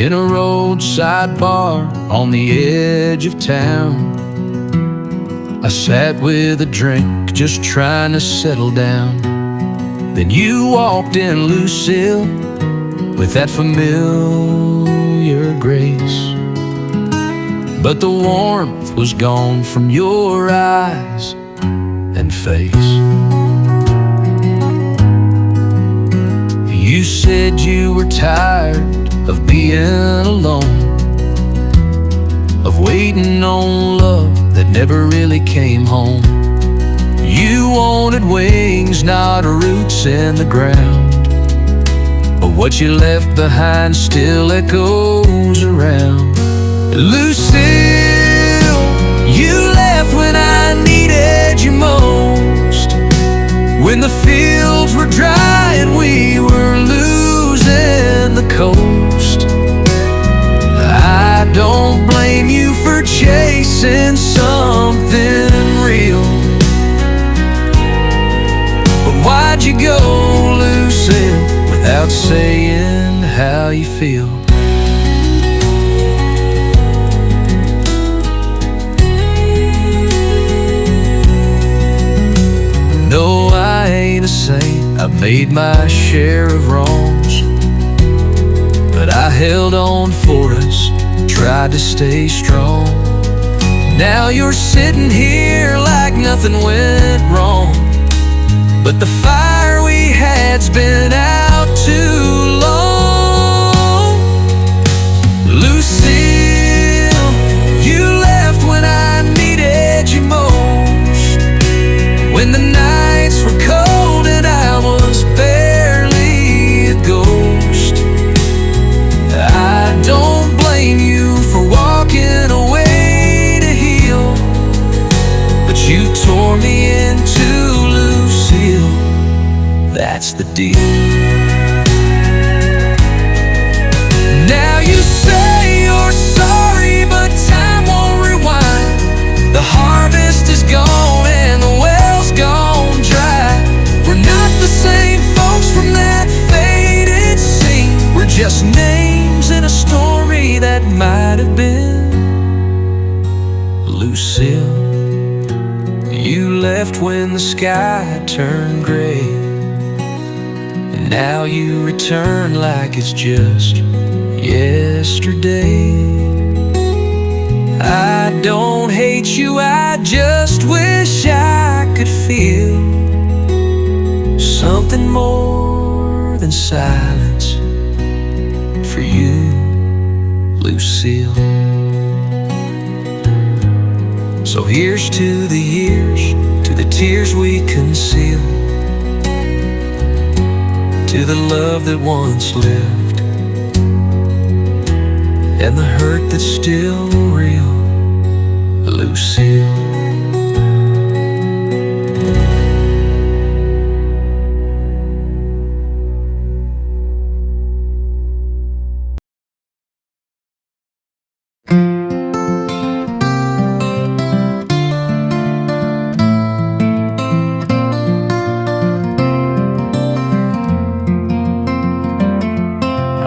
in a roadside bar on the edge of town. I sat with a drink, just trying to settle down. Then you walked in, Lucille, with that familiar grace. But the warmth was gone from your eyes and face. You said you were tired of being alone, of waiting on love that never really came home. You wanted wings, not roots in the ground, but what you left behind still echoes around. Lucille, you left when I needed you most, when the fields were dry and we were losing the coast. I don't blame you for chasing something real, but why'd you go, Lucille, without saying how you feel? No, I ain't a saint, I've made my share of wrongs, but I held on for us, tried to stay strong. Now you're sitting here like nothing went wrong, but the fire we had's been out too long. Lucille, you left when I needed you most, when the nights were cold and I was barely a ghost. I don't blame you for walking away to heal, but you tore me into, Lucille, that's the deal. Now you say you're sorry, but time won't rewind. The harvest is gone and the well's gone dry. We're not the same folks from that faded scene. We're just names in a story that might have been. Lucille, you left when the sky turned gray, and now you return like it's just yesterday. I don't hate you, I just wish I could feel something more than silence for you, Lucille. So here's to the years, to the tears we conceal, to the love that once lived, and the hurt that's still real, Lucille.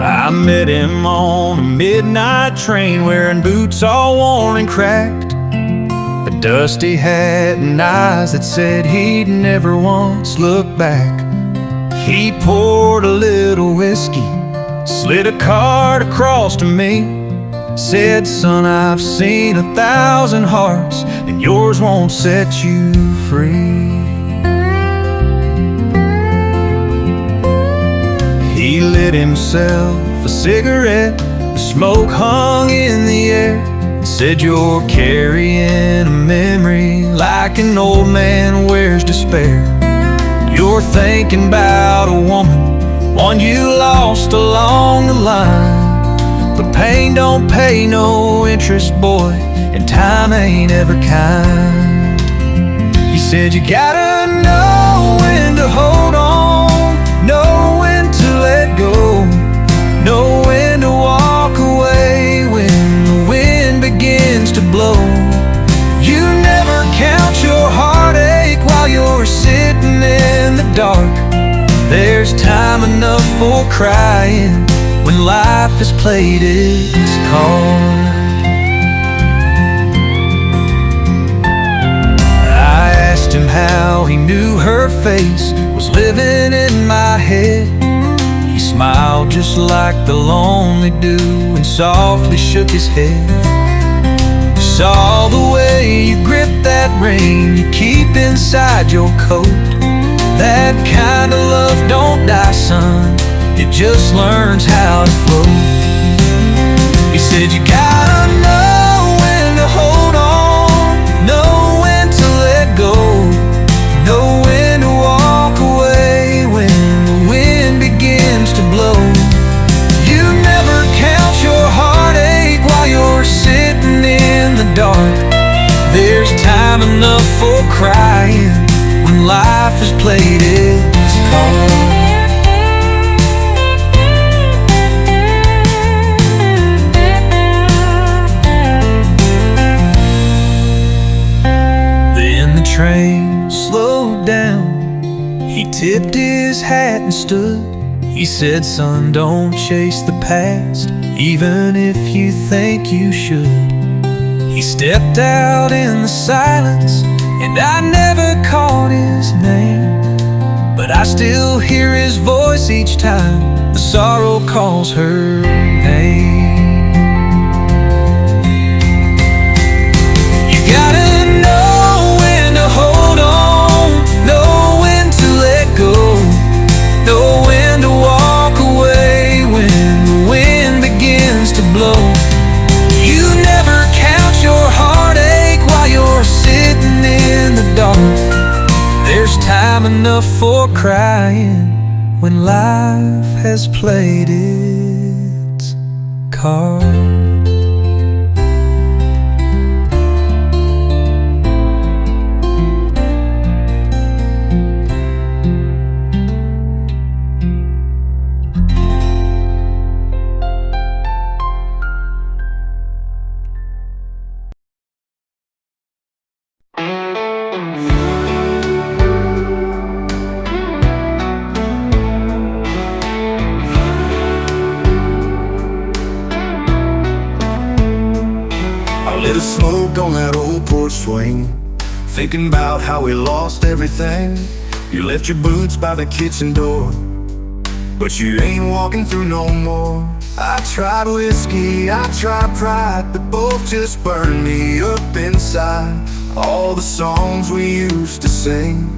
I met him on a midnight train, wearing boots all worn and cracked, a dusty hat and eyes that said he'd never once look back. He poured a little whiskey, slid a card across to me, said, "Son, I've seen 1,000 hearts, and yours won't set you free." He lit himself a cigarette, the smoke hung in the air, and said, "You're carrying a memory like an old man wears despair. You're thinking about a woman, one you lost along the line, but pain don't pay no interest, boy, and time ain't ever kind." He said, "You gotta know when to hold on, know when to let go, know when to walk away when the wind begins to blow. You never count your heartache while you're sitting in the dark. There's time enough for crying when life has played its card. I asked him how he knew her face was living in my head. He smiled just like the lonely dew and softly shook his head. Saw the way you grip that ring you keep inside your coat. That kind of love don't die, son, it just learns how to flow. He said you gotta know when to hold on, know when to let go, know when to walk away when the wind begins to blow. You never count your heartache while you're sitting in the dark. There's time enough for crying when life has played its card. Then the train slowed down. He tipped his hat and stood. He said, son, don't chase the past, even if you think you should. He stepped out in the silence, and I never caught his name, but I still hear his voice each time the sorrow calls her name. You gotta know when to hold on, know when to let go, know when to walk away when the wind begins to blow. You never count your heartache while you're sitting in the dark. There's time enough for crying when life has played its card. Lit a smoke on that old porch swing, thinking about how we lost everything. You left your boots by the kitchen door, but you ain't walking through no more. I tried whiskey, I tried pride, but both just burned me up inside. All the songs we used to sing,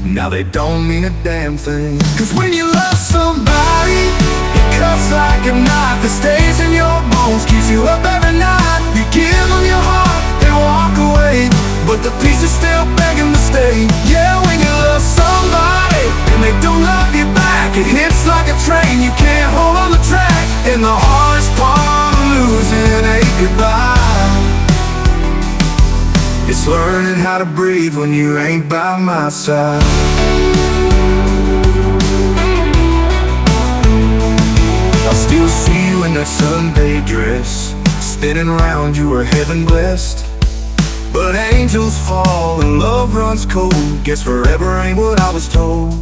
now they don't mean a damn thing. Cause when you love somebody, it cuts like a knife that stays in your bones, keeps you up every night. You give them your heart, they walk away, but the pieces still begging to stay. Yeah, when you love somebody and they don't love you back, it hits like a train, you can't hold on the track. And the hardest part of losing ain't goodbye, it's learning how to breathe when you ain't by my side. I still see you in that Sunday dress, spinning around, you were heaven blessed. But angels fall and love runs cold, guess forever ain't what I was told.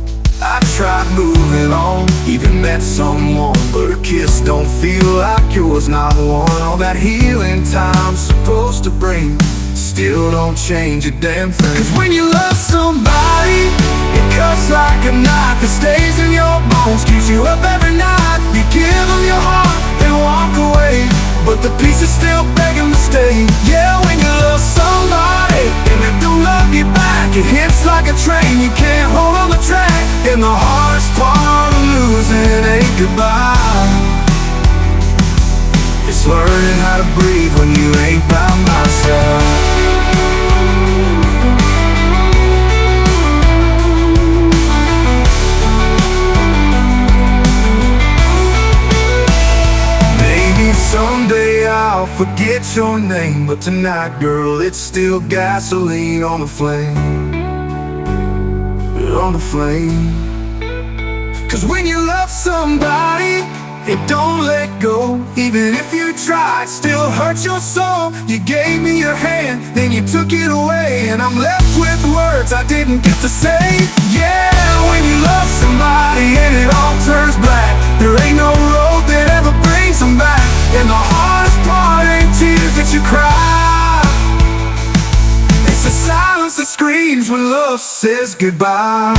I tried moving on, even met someone, but a kiss don't feel like yours, not one. All that healing time's supposed to bring still don't change a damn thing. Cause when you love somebody, it cuts like a knife that stays in your bones, keeps you up every night. You give them your heart, they walk away, but the pieces still begging to stay. Yeah, when you love somebody and they don't love you back, it hits like a train, you can't hold on the track. And the hardest part of losing ain't goodbye, it's learning how to breathe when you ain't by my side. Someday I'll forget your name, but tonight, girl, it's still gasoline on the flame, on the flame. Cause when you love somebody, it don't let go. Even if you try, it still hurts your soul. You gave me your hand, then you took it away, and I'm left with words I didn't get to say. Yeah, when you love somebody and it all turns black, there ain't no road that ever them back. And the hardest part ain't tears that you cry, it's the silence that screams when love says goodbye.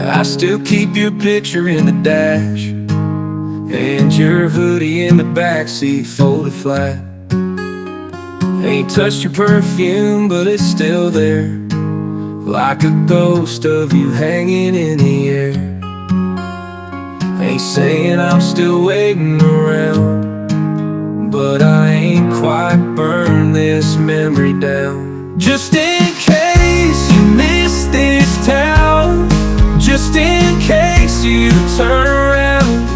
I still keep your picture in the dash, and your hoodie in the backseat folded flat. Ain't touched your perfume, but it's still there, like a ghost of you hanging in the air. Ain't saying I'm still waiting around, but I ain't quite burned this memory down. Just in case you miss this town, just in case you turn around,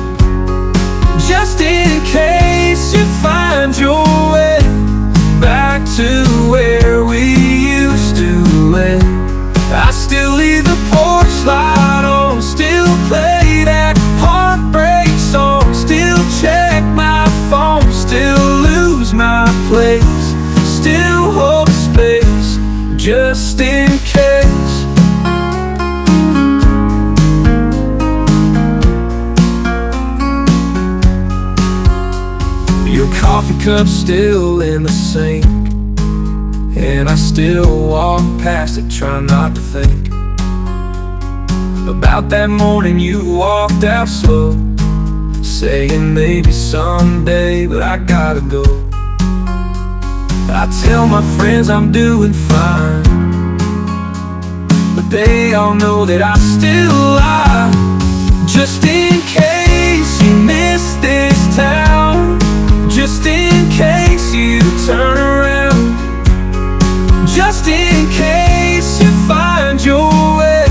just in case you find your way back to where we used to live. I still leave the porch light on, still play that heartbreak song, still check my phone, still lose my place, still hold space, just in case. Your coffee cup's still in the sink, and I still walk past it trying not to think about that morning you walked out slow, saying maybe someday, but I gotta go. I tell my friends I'm doing fine, but they all know that I still lie. Just in case you miss this town, just in case you turn around, just in case you find your way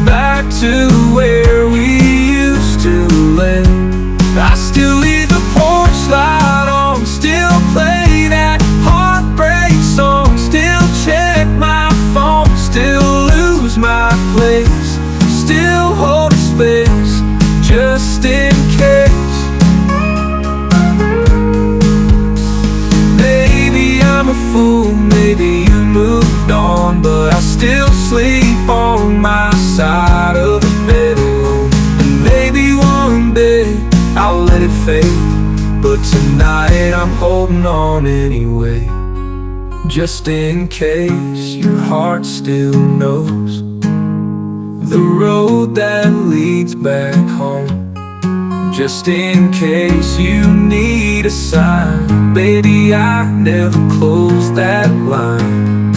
back to where we used to live. I still leave the porch light on, still play that heartbreak song, still check my phone, still lose my place, still hold a space, just in case. I'm a fool, maybe you moved on, but I still sleep on my side of the bed alone. And maybe one day I'll let it fade, but tonight I'm holding on anyway. Just in case your heart still knows the road that leads back home, just in case you need a sign, baby, I never closed that line.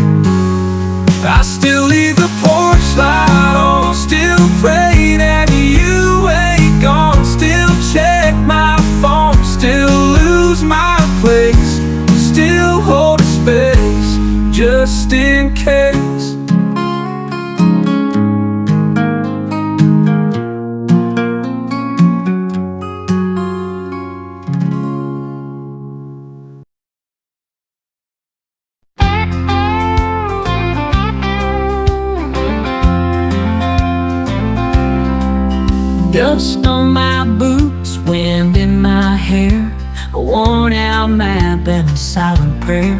I still leave the porch light on, still pray that you ain't gone, still check my phone, still lose my place, still hold a space, just in case. Dust on my boots, wind in my hair, a worn out map and a silent prayer.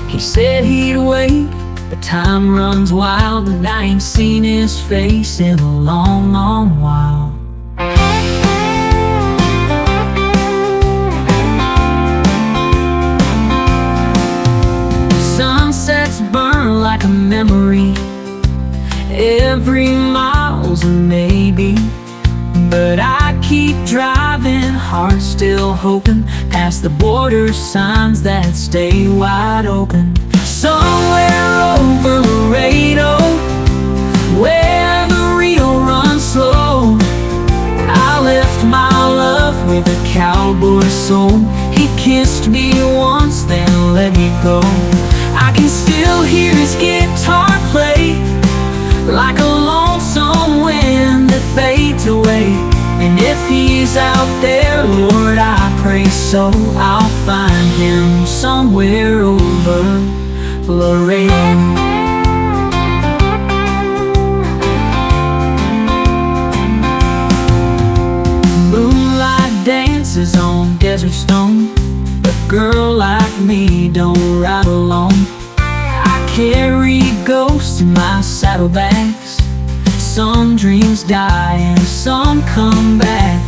He said he'd wait, but time runs wild, and I ain't seen his face in a long, long while. Sunsets burn like a memory, every mile's a maybe. But I keep driving, heart still hoping, past the border signs that stay wide open. Somewhere over Laredo, where the Rio runs slow, I left my love with a cowboy soul. He kissed me once, then let me go. I can still hear his guitar play, like a lonesome wind that fades away. And if he's out there, Lord, I pray so, I'll find him somewhere over Laredo. desert stone. But a girl like me don't ride alone. I carry ghosts in my saddlebags. Some dreams die and some come back.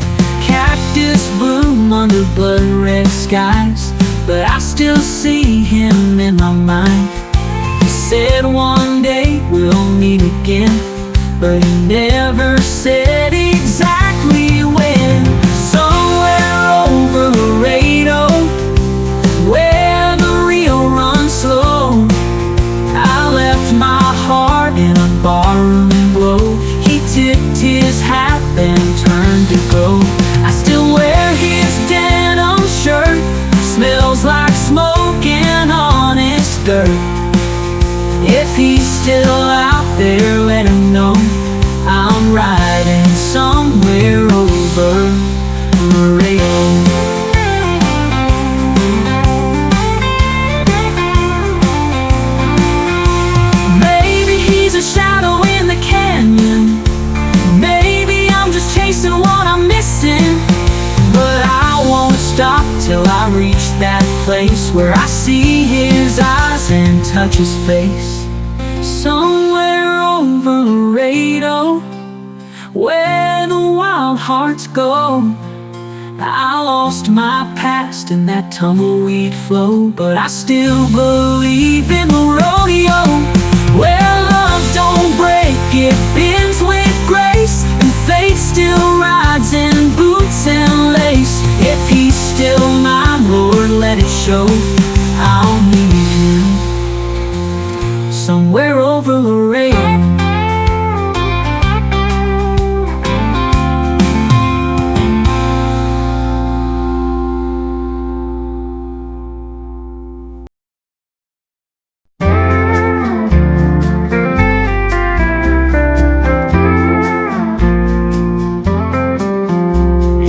Cactus bloom under blood red skies, but I still see him in my mind. He said one day we'll meet again, but he never said exactly when. Somewhere over Laredo, where the Rio runs slow, I left my heart in a barroom glow. He tipped his hat then turned to go. I still wear his denim shirt, smells like smoke and honest dirt. If he's still out there, let him know I'm riding somewhere over Laredo. Maybe he's a shadow in the canyon, maybe I'm just chasing what I'm missing. But I won't stop till I reach that place where I see his eyes and touch his face. Somewhere over Laredo, where the wild hearts go. I lost my past in that tumbleweed flow, but I still believe in the rodeo, where love don't break, it bends with grace, and fate still rides in boots and lace. If he's still mine, Lord, let it show. I'll meet him somewhere over Laredo.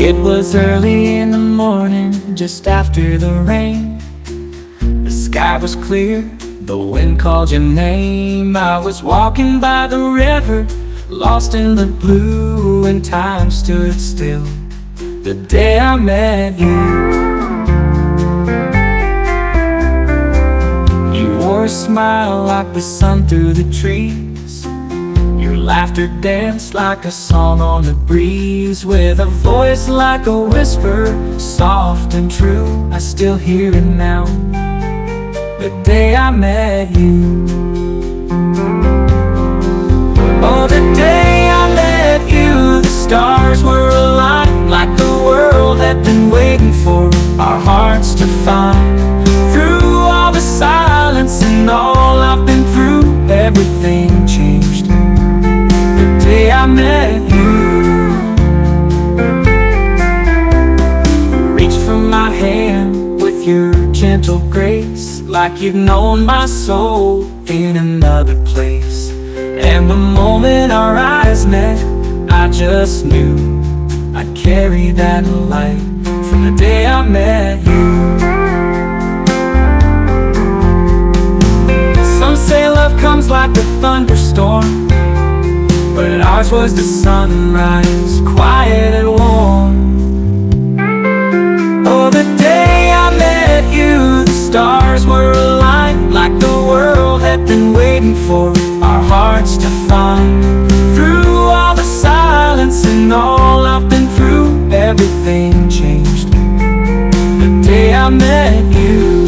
It was early in the morning, just after the rain. The sky was clear, the wind called your name. I was walking by the river, lost in the blue, and time stood still the day I met you. You wore a smile like the sun through the trees. Your laughter danced like a song on the breeze, with a voice like a whisper, soft and true. I still hear it now, the day I met you. Oh, the day I met you, the stars were aligned, like the world had been waiting for our hearts to find. Through all the silence and all I've been through, everything changed the day I met you. Reach for my hand with your gentle grace, like you've known my soul in another place. And the moment our eyes met, I just knew I'd carry that light from the day I met you. Some say love comes like a thunderstorm, but ours was the sunrise, quiet and warm. Oh, the day I met you, the stars were aligned, like the world had been waiting for our hearts to find. Through all the silence and all I've been through, everything changed the day I met you.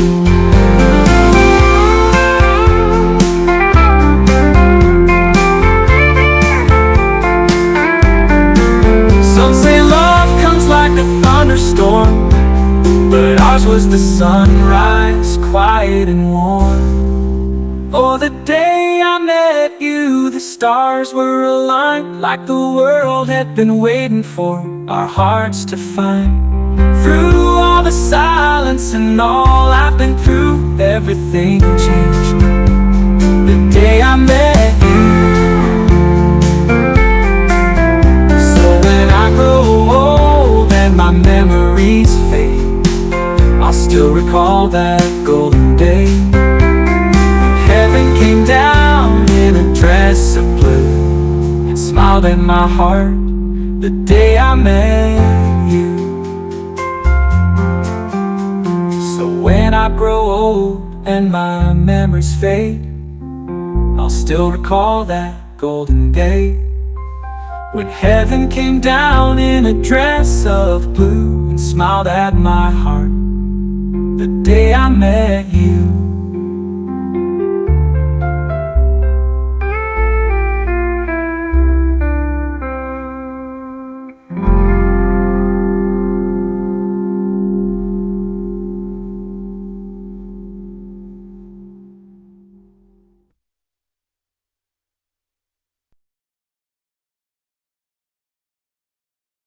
Some say love comes like a thunderstorm, but ours was the sunrise, quiet and warm. Oh, the day I met you, the stars were aligned, like the world had been waiting for our hearts to find. Through all the silence and all I've been through, everything changed the day I met you. So when I grow old and my memories fade, I'll still recall that golden day. Heaven came down in a dress of blue and smiled in my heart the day I met you. I grow old and my memories fade, I'll still recall that golden day when heaven came down in a dress of blue and smiled at my heart the day I met